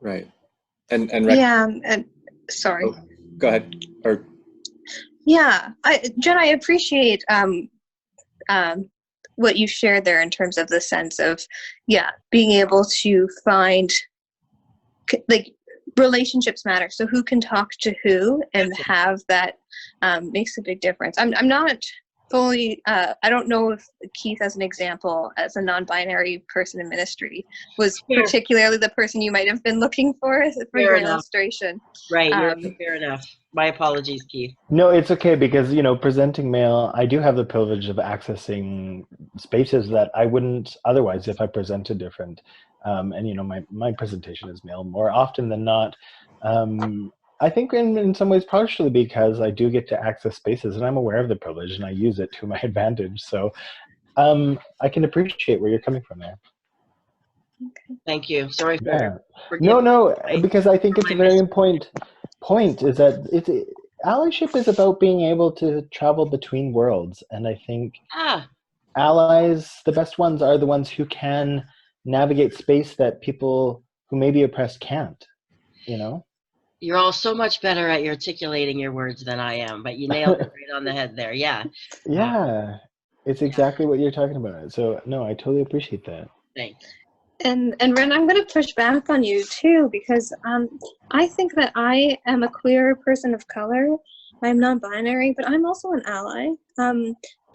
Right. Yeah, and sorry. Oh, go ahead. Or yeah, Jenn, I appreciate what you shared there in terms of the sense of, yeah, being able to find, like, relationships matter. So who can talk to who and have that makes a big difference. I'm not fully, I don't know if Keith, as an example, as a non-binary person in ministry, was particularly the person you might have been looking for your illustration. Right, fair enough. My apologies, Keith. No, it's okay, because, you know, presenting male, I do have the privilege of accessing spaces that I wouldn't otherwise if I presented different. And, you know, my presentation is male more often than not. I think in some ways partially because I do get to access spaces and I'm aware of the privilege and I use it to my advantage. So I can appreciate where you're coming from there. Okay. Thank you. Sorry for No, because I think it's a very important point is that allyship is about being able to travel between worlds. And I think allies, the best ones, are the ones who can navigate space that people who may be oppressed can't, you know? You're all so much better at articulating your words than I am, but you nailed it right on the head there. Yeah. Yeah, it's exactly what you're talking about. So no, I totally appreciate that. Thanks. And Ren, I'm going to push back on you too, because I think that I am a queer person of color. I'm non-binary, but I'm also an ally.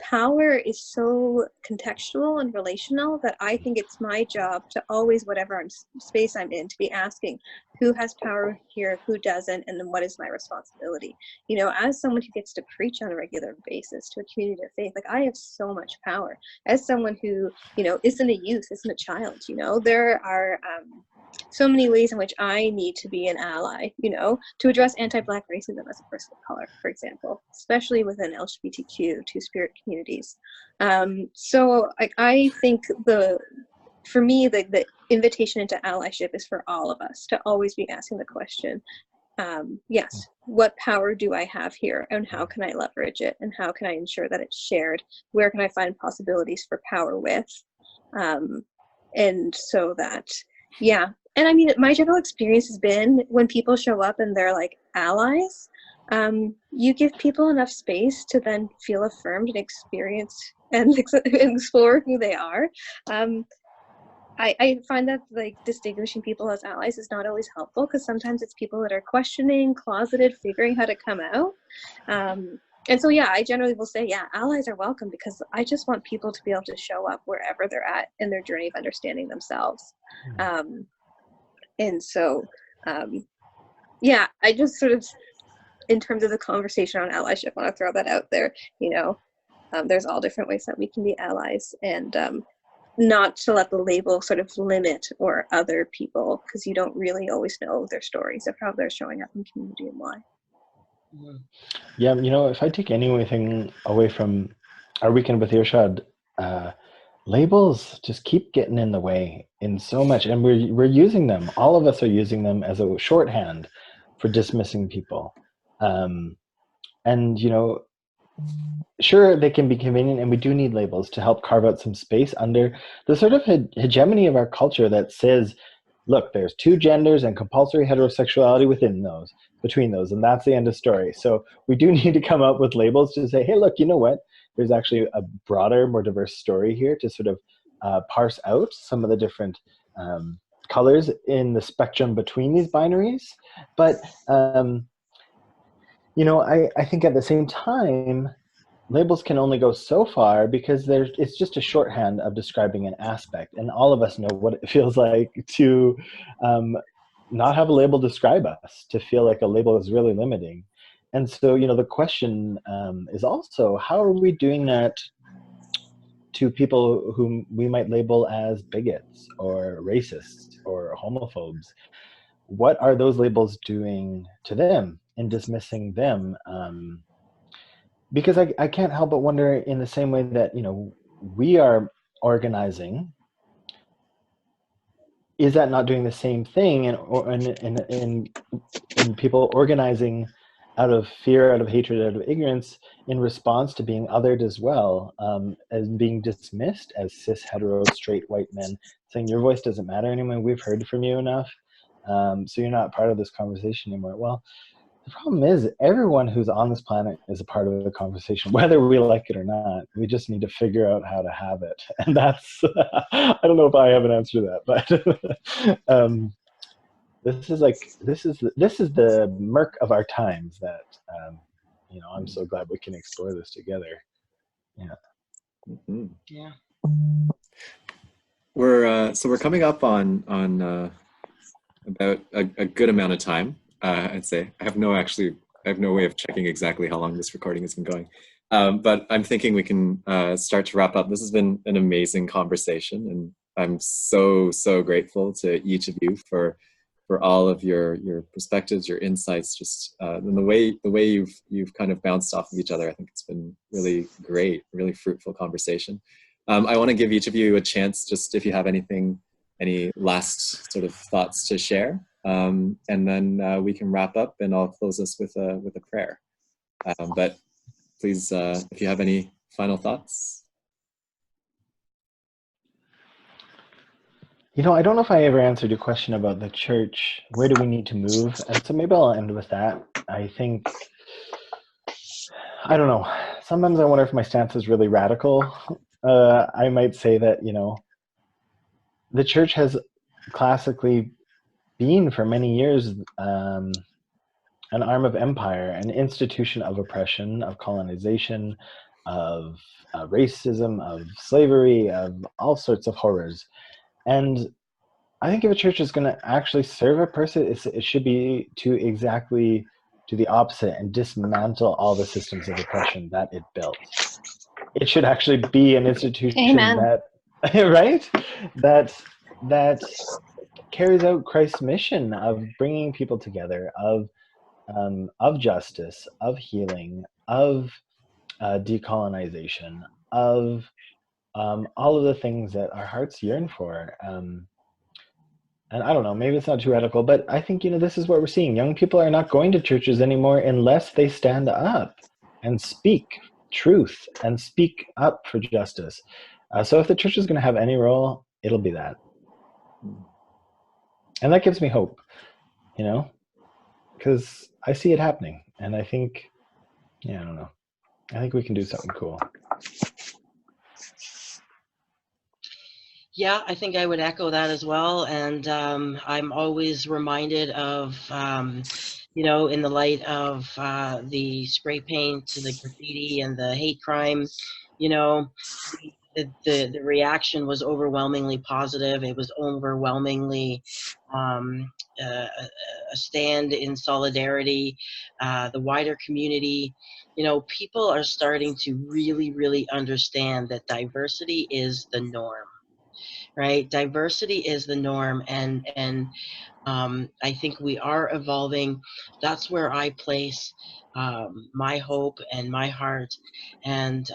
Power is so contextual and relational that I think it's my job to always, whatever space I'm in, to be asking who has power here, who doesn't, and then what is my responsibility. You know, as someone who gets to preach on a regular basis to a community of faith, like, I have so much power. As someone who, you know, isn't a youth, isn't a child, you know, there are so many ways in which I need to be an ally, you know, to address anti-Black racism as a person of color, for example, especially within LGBTQ, two-spirit communities. So I think for me, the invitation into allyship is for all of us to always be asking the question, yes, what power do I have here, and how can I leverage it, and how can I ensure that it's shared? Where can I find possibilities for power with? And so that, yeah. And I mean, my general experience has been when people show up and they're like allies, you give people enough space to then feel affirmed and experience and explore who they are. I find that, like, distinguishing people as allies is not always helpful, because sometimes it's people that are questioning, closeted, figuring how to come out. And so, yeah, I generally will say, yeah, allies are welcome, because I just want people to be able to show up wherever they're at in their journey of understanding themselves. And so, yeah, I just sort of, in terms of the conversation on allyship, want to throw that out there. You know, there's all different ways that we can be allies, and not to let the label sort of limit or other people, because you don't really always know their stories of how they're showing up in community and why. Yeah, you know, if I take anything away from our weekend with Earshad, labels just keep getting in the way in so much, and we're using them. All of us are using them as a shorthand for dismissing people. And, you know, sure, they can be convenient, and we do need labels to help carve out some space under the sort of hegemony of our culture that says, look, there's two genders and compulsory heterosexuality between those, and that's the end of story. So we do need to come up with labels to say, hey, look, you know what? There's actually a broader, more diverse story here to sort of parse out some of the different colors in the spectrum between these binaries. But, you know, I think at the same time, labels can only go so far, because it's just a shorthand of describing an aspect. And all of us know what it feels like to not have a label describe us, to feel like a label is really limiting. And so, you know, the question is also, how are we doing that to people whom we might label as bigots or racists or homophobes? What are those labels doing to them in dismissing them? Because I can't help but wonder, in the same way that, you know, we are organizing, is that not doing the same thing in people organizing out of fear, out of hatred, out of ignorance, in response to being othered as well, as being dismissed as cis, hetero, straight, white men, saying your voice doesn't matter anymore, we've heard from you enough. So you're not part of this conversation anymore. Well, the problem is everyone who's on this planet is a part of the conversation, whether we like it or not. We just need to figure out how to have it. And that's, I don't know if I have an answer to that, but this is the murk of our times that, you know, I'm so glad we can explore this together. Yeah. Mm-hmm. Yeah. We're coming up on about a good amount of time. I'd say I have no way of checking exactly how long this recording has been going, but I'm thinking we can start to wrap up. This has been an amazing conversation, and I'm so grateful to each of you for all of your perspectives, your insights, just and the way you've kind of bounced off of each other. I think it's been really great, really fruitful conversation. I want to give each of you a chance, just if you have any last sort of thoughts to share, and then we can wrap up, and I'll close us with a prayer. But please, if you have any final thoughts. You know, I don't know if I ever answered your question about the church. Where do we need to move? And so maybe I'll end with that. I think, I don't know. Sometimes I wonder if my stance is really radical. I might say that, you know, the church has classically been for many years an arm of empire, an institution of oppression, of colonization, of racism, of slavery, of all sorts of horrors. And I think if a church is going to actually serve a person, it should be to exactly do the opposite and dismantle all the systems of oppression that it built. It should actually be an institution Amen. that, right? That carries out Christ's mission of bringing people together, of justice, of healing, of decolonization, of all of the things that our hearts yearn for. And I don't know, maybe it's not too radical, but I think, you know, this is what we're seeing. Young people are not going to churches anymore unless they stand up and speak truth and speak up for justice. So if the church is going to have any role, it'll be that. And that gives me hope, you know, because I see it happening. And I think, yeah, I don't know. I think we can do something cool. Yeah, I think I would echo that as well. And I'm always reminded of, you know, in the light of the spray paint, the graffiti, and the hate crime, you know, the reaction was overwhelmingly positive. It was overwhelmingly a stand in solidarity. The wider community, you know, people are starting to really understand that diversity is the norm. Right, diversity is the norm, and I think we are evolving. That's where I place my hope and my heart. And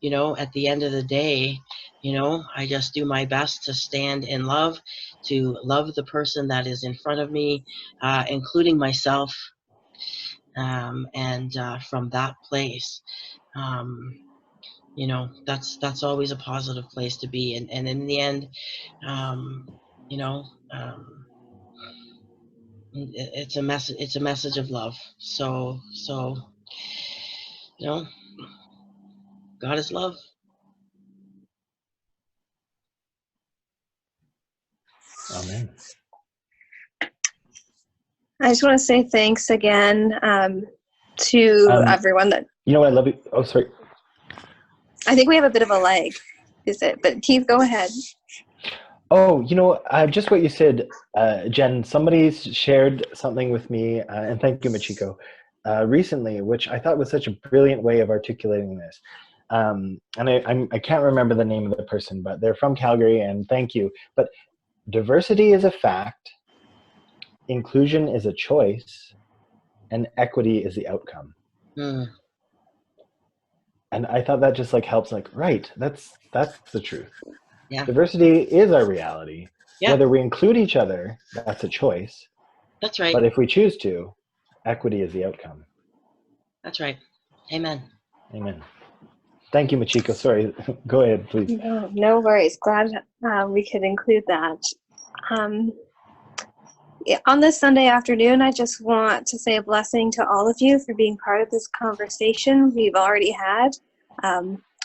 you know, at the end of the day, you know, I just do my best to stand in love, to love the person that is in front of me, including myself, and from that place. You know, that's always a positive place to be, and in the end, you know, it's a message of love. So you know, God is love. Amen. I just want to say thanks again to everyone that. You know what? I love you. Oh, sorry. I think we have a bit of a lag. Is it? But Keith, go ahead. Oh, you know, just what you said, Jen, somebody shared something with me, and thank you, Michiko, recently, which I thought was such a brilliant way of articulating this. And I can't remember the name of the person, but they're from Calgary, and thank you. But diversity is a fact, inclusion is a choice, and equity is the outcome. Mm. And I thought that just like helps, like, right, that's the truth. Yeah. Diversity is our reality. Yeah. Whether we include each other, that's a choice. That's right. But if we choose to, equity is the outcome. That's right. Amen. Amen. Thank you, Michiko. Sorry, go ahead, please. No worries. Glad we could include that. On this Sunday afternoon, I just want to say a blessing to all of you for being part of this conversation we've already had.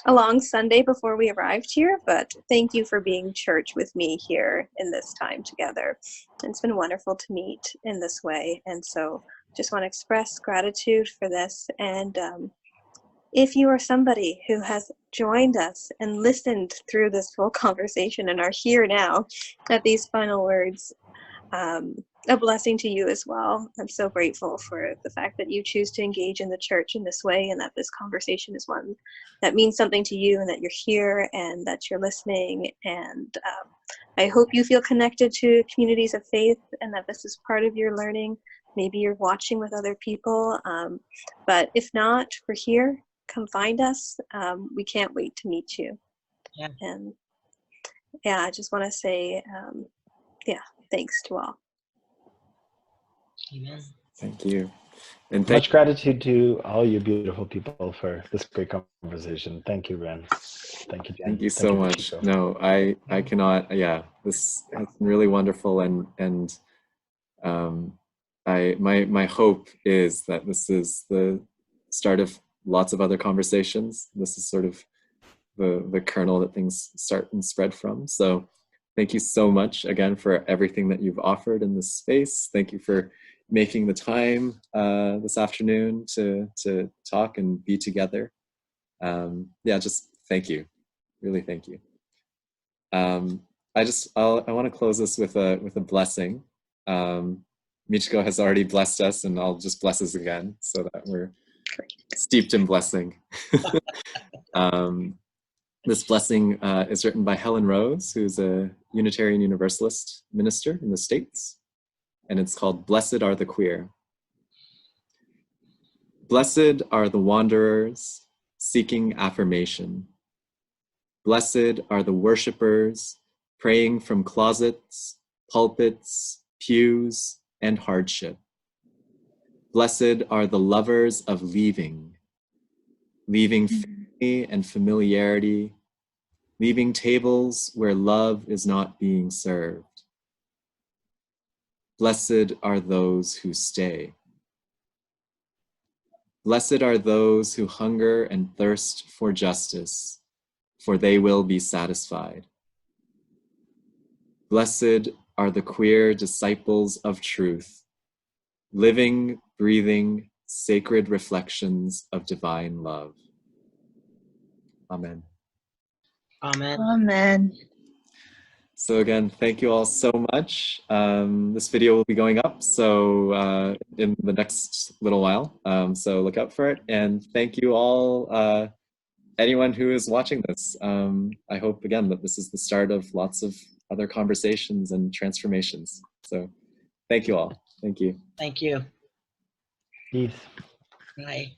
A long Sunday before we arrived here, but thank you for being church with me here in this time together. It's been wonderful to meet in this way, and so just want to express gratitude for this. And if you are somebody who has joined us and listened through this full conversation and are here now at these final words, a blessing to you as well. I'm so grateful for the fact that you choose to engage in the church in this way, and that this conversation is one that means something to you, and that you're here and that you're listening. And I hope you feel connected to communities of faith and that this is part of your learning. Maybe you're watching with other people, but if not, we're here. Come find us. We can't wait to meet you. Yeah. And yeah, I just want to say, thanks to all. Amen. Thank you. And Much gratitude to all you beautiful people for this great conversation. Thank you, Ren. Thank you, Jen. Thank you so much. Michiko. No, I cannot. Yeah, this has been really wonderful, and my hope is that this is the start of lots of other conversations. This is sort of the kernel that things start and spread from. So thank you so much again for everything that you've offered in this space. Thank you for making the time this afternoon to talk and be together. Just thank you. Really thank you. I want to close this with a blessing. Michiko has already blessed us, and I'll just bless us again so that we're steeped in blessing. This blessing is written by Helen Rose, who's a Unitarian Universalist minister in the States, and it's called "Blessed Are the Queer." Blessed are the wanderers seeking affirmation. Blessed are the worshipers praying from closets, pulpits, pews, and hardship. Blessed are the lovers of leaving family and familiarity, leaving tables where love is not being served. Blessed are those who stay. Blessed are those who hunger and thirst for justice, for they will be satisfied. Blessed are the queer disciples of truth, living, breathing, sacred reflections of divine love. Amen. Amen. Amen. So again, thank you all so much. This video will be going up so in the next little while, so look out for it. And thank you all, anyone who is watching this. I hope again that this is the start of lots of other conversations and transformations. So thank you all. Thank you. Thank you. Peace. Bye.